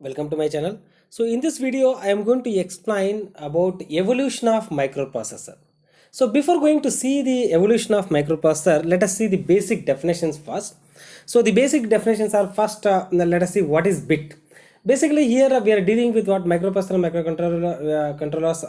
Welcome to my channel. So in this video I am going to explain about evolution of microprocessor. So before going to see the evolution of microprocessor, let us see the basic definitions first. So the basic definitions are first, let us see what is bit. Basically here we are dealing with what microprocessor and controllers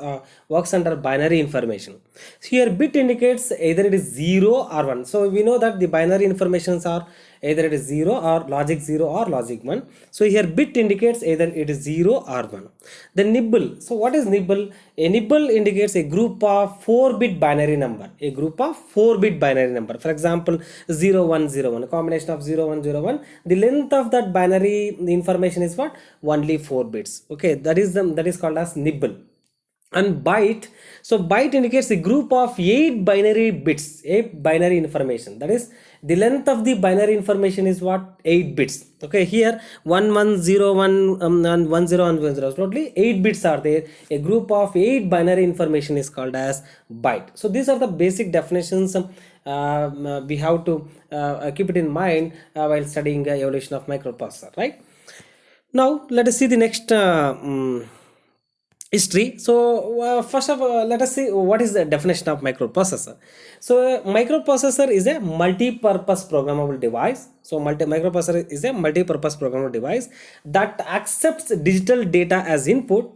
works under binary information. So here bit indicates either it is 0 or 1. So we know that the binary informations are either it is 0 or logic 0 or logic 1. So here bit indicates either it is 0 or 1. The nibble. So what is nibble? A nibble indicates a group of 4-bit binary number. A group of 4-bit binary number. For example, 0101, a combination of 0101. The length of that binary information is what? Only 4 bits. Okay, that is called as nibble. And byte, so byte indicates a group of 8 binary bits, 8 binary information. That is, the length of the binary information is what? 8 bits. Okay, here 1101 and 1010, totally 8 bits are there. A group of 8 binary information is called as byte. So these are the basic definitions we have to keep it in mind while studying evolution of microprocessor, right? Now let us see the next history. So first of all, let us see what is the definition of microprocessor. So microprocessor is a multi-purpose programmable device. So microprocessor is a multi-purpose programmable device that accepts digital data as input.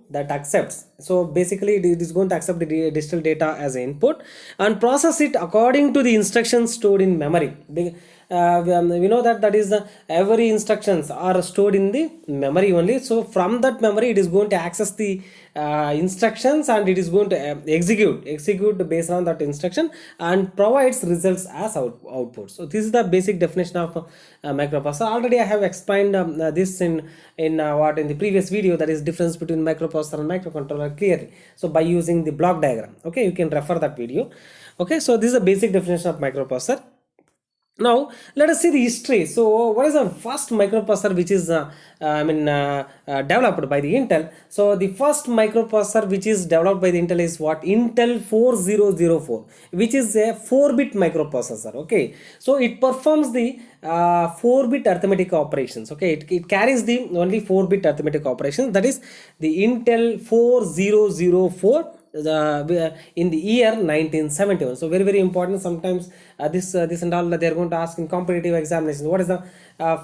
So basically it is going to accept the digital data as input and process it according to the instructions stored in memory. We know that is every instructions are stored in the memory only. So from that memory it is going to access the instructions and it is going to execute based on that instruction and provides results as output. So this is the basic definition of microprocessor. Already I have explained this in the previous video, that is difference between microprocessor and microcontroller clearly. So by using the block diagram, okay, you can refer that video. Okay, so this is the basic definition of microprocessor. Now let us see the history. So what is the first microprocessor which is developed by the Intel? So the first microprocessor which is developed by the Intel is what? Intel 4004, which is a 4-bit microprocessor. Okay, so it performs the 4-bit arithmetic operations. Okay, it carries the only 4-bit arithmetic operations, that is the Intel 4004 in the year 1971. So very important. Sometimes this and all they are going to ask in competitive examinations, what is the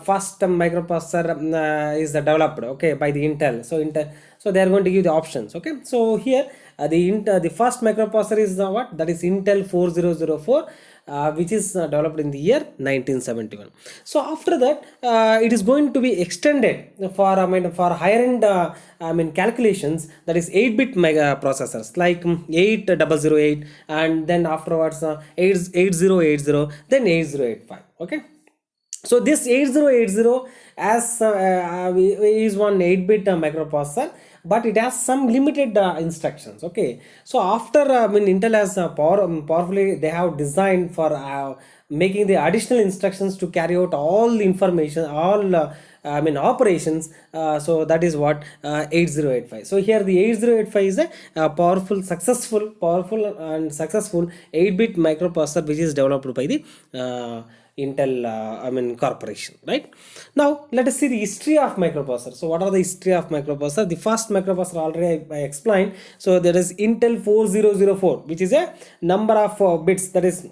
first microprocessor is developed, okay, by the Intel. So they are going to give the options. Okay, so here the first microprocessor is what? That is Intel 4004, which is developed in the year 1971. So after that it is going to be extended for higher end calculations, that is 8-bit processors like 8008, and then afterwards 8080, then 8085. Okay, so this 8080 is one 8-bit microprocessor, but it has some limited instructions. Okay, so after Intel has powerfully they have designed for making the additional instructions to carry out all the information, all operations. So that is what 8085. So here the 8085 is a powerful and successful 8-bit microprocessor which is developed by the Intel corporation, right? Now let us see the history of microprocessor. So what are the history of microprocessor? The first microprocessor already I explained. So there is Intel 4004, which is a number of bits, that is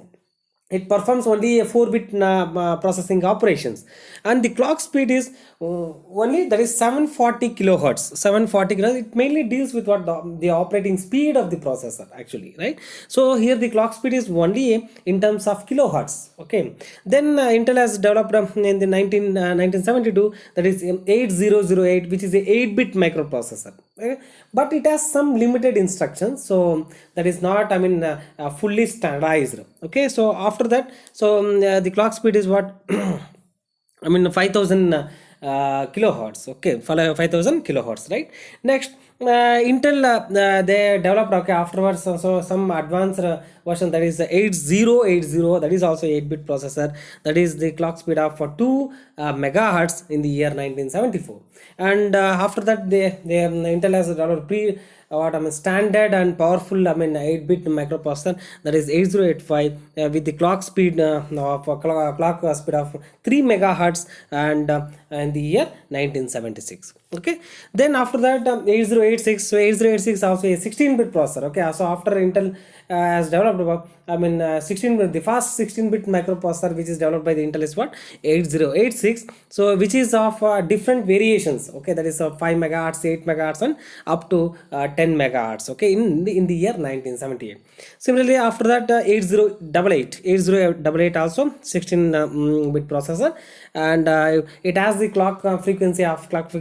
it performs only a 4-bit processing operations, and the clock speed is only, that is 740 kilohertz. 740 kilohertz. It mainly deals with what the operating speed of the processor actually, right? So here the clock speed is only in terms of kilohertz. Okay, then Intel has developed in the 1972, that is 8008, which is a 8-bit microprocessor. Okay? But it has some limited instructions, so that is not fully standardized. Okay, so after that, so the clock speed is what 5000 kilohertz. Okay, 5000 kilohertz, right? Next Intel they developed, okay, afterwards so some advanced version, that is 8080, that is also 8-bit processor, that is the clock speed of 2 megahertz in the year 1974. And after that Intel has developed standard and powerful 8-bit microprocessor, that is 8085 with the clock speed of clock speed of 3 megahertz, and in the year 1976. Okay, then after that 8086. So 8086 also a 16-bit processor. Okay, so after Intel has developed about 16-bit, the fast 16-bit microprocessor which is developed by the Intel is what, 8086. So which is of different variations. Okay, that is 5 megahertz, 8 megahertz, and up to 10 megahertz. Okay, in the year 1978. Similarly, after that 8088 also 16-bit processor, and it has the clock frequency of 5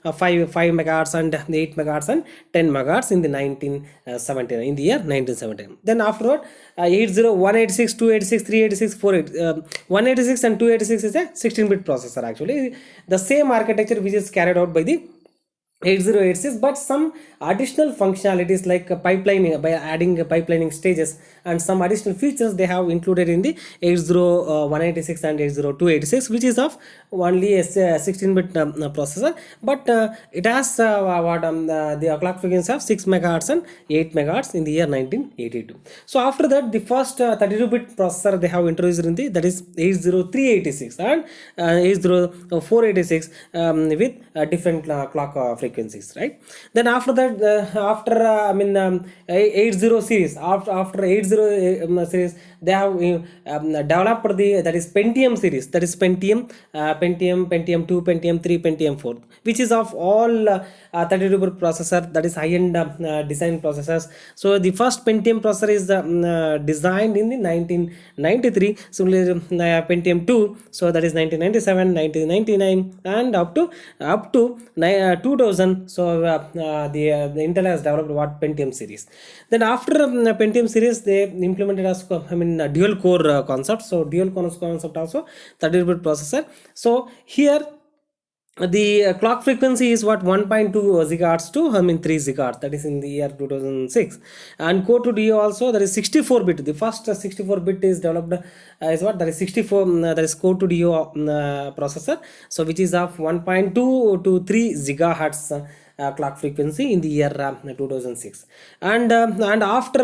megahertz and 8 megahertz and 10 megahertz in the 1979, in the year 1979. Then afterward 186, 286, 386, 186 and 286 is a 16-bit processor. Actually the same architecture which is carried out by the 8086, but some additional functionalities like pipelining, by adding pipelining stages and some additional features they have included in the 186 and 286, which is of only a 16-bit processor, but it has the clock frequency of 6 megahertz and 8 megahertz in the year 1982. So after that the first 32-bit processor they have introduced in the, that is 80386 and 80486 with different clock frequencies, right? Then after that 80 series, after 80 series, they have developed the, that is Pentium series, that is Pentium 2, Pentium 3, Pentium 4, which is of all 32-bit processor, that is high-end design processors. So the first Pentium processor is designed in the 1993. Similarly Pentium 2, so that is 1997, 1999, and up to 2000. So the Intel has developed what, Pentium series. Then after Pentium series they implemented as dual core concept. So dual core concept also 32-bit processor. So here the clock frequency is what, 1.2 gigahertz to 3 gigahertz, that is in the year 2006. And core to do also, that is 64-bit. The first 64-bit is developed is what, that is 64, that is core to do processor, so which is of 1.2 to 3 gigahertz clock frequency in the year 2006. And after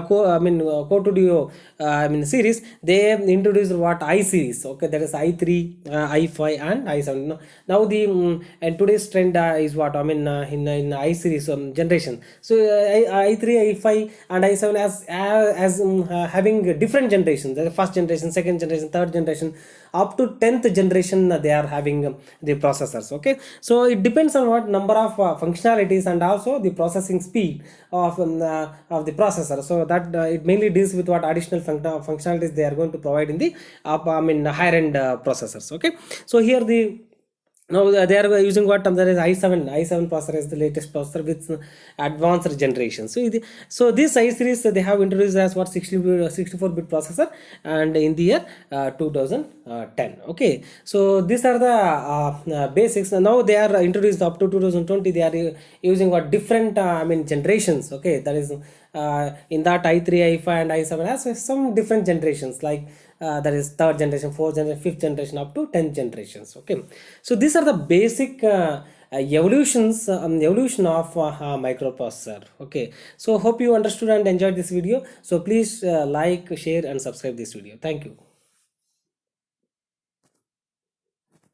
core to duo series, they introduced what, I series. Okay, that is i3, i5 and i7. Now the and today's trend is what, in I series generation. So i3, i5 and i7 as having different generations. The first generation, second generation, third generation, up to 10th generation they are having the processors. Okay, so it depends on what number of functionalities and also the processing speed of the processor. So that it mainly deals with what additional functionalities they are going to provide in the higher end processors. Okay, so here the, now they are using what, there is i7 processor is the latest processor with advanced generation. So this I series they have introduced as what, 64-bit processor, and in the year 2010. Okay, so these are the basics. Now they are introduced up to 2020. They are using what, different generations. Okay, that is in that i3, i5 and i7 has some different generations, like that is third generation, fourth generation, fifth generation, up to 10th generations. Okay, so these are the basic evolution of microprocessor. Okay, so hope you understood and enjoyed this video. So please like, share and subscribe this video. Thank you.